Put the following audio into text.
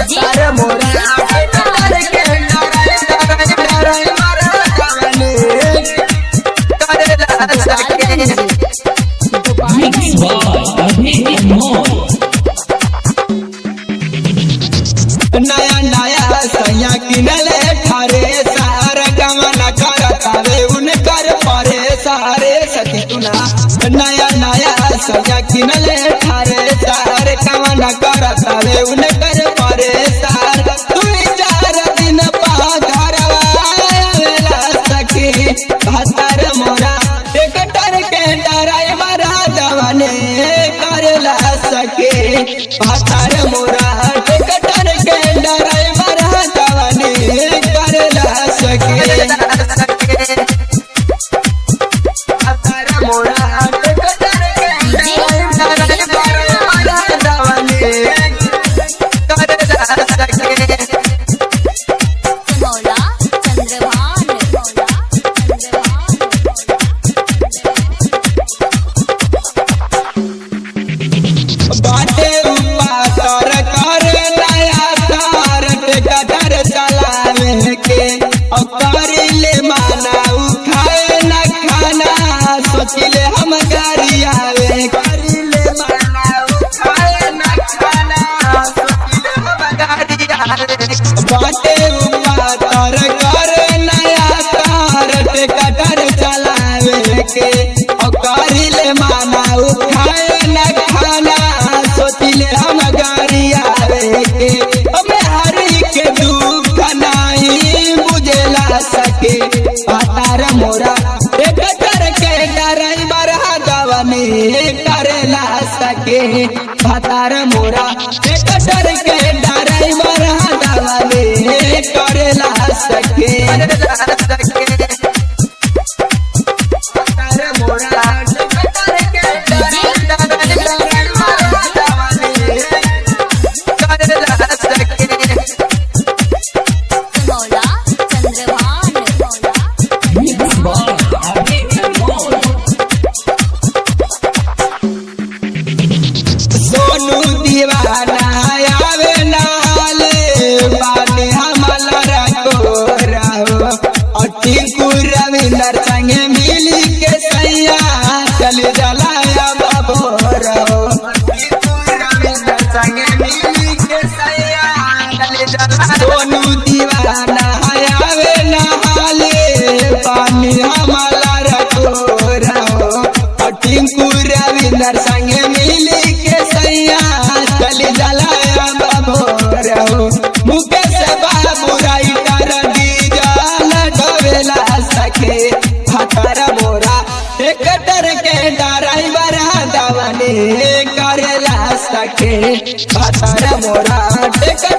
भातार मोरा ट्रैक्टर के ड्राइवर दवाने करेला सके। नया नया सैया किनले ठारे सार गमन करतावे उनकर परे सारे सखी तुना। नया नया सैया किनले ठारे सार गमन करतावे उनकर परे सार। दुई चार दिन पा घरवा आवेला सखी भातार मोरा ट्रैक्टर के ड्राइवर दवाने करेला सके। भातार मोरा ट्रैक्टर के ड्राइवर दवाने करेला सके। भातार मोरा ट्रैक्टर के ड्राइवर दवाने करेला सके। बाटे पातर कर नया कार ट्रैक्टर चलावे के करिले माना उठाए न खाना सोचिले हम गाड़ी आवे। करिले माना उठाए न खाना सोचिले हम गाड़ी आवे। बाटे पातर कर नया कार ट्रैक्टर चलावे के करिले माना उठाए न खाना सोचिले हम गाड़ी आवे के। हमें हरी के दुख नहीं बुझेला सके। भातार मोरा ट्रैक्टर के ड्राइवर दवाने करेला सके। भातार मोरा ट्रैक्टर के ड्राइवर दवाने करेला सके। भातार मोरा ट्रैक्टर के सोनू दीवाना आवे नाले बाने हमला रखो टिंकू रविंदर संगे मिली के सैया चल जलाया बाबो। टिंकू रविंदर संगे मिली के सैया चल जलाया। सोनू दीवाना आवे नाले बाने हमला रखो टिंकू रविंदर संगे मिली के सैया चल जलाया बाबो। मुकेश बाबू राइटर डीजल ढोवेला सके। भातार मोरा ट्रैक्टर के ड्राइवर दवाने करेला सके। भातार मोरा ट्रैक्टर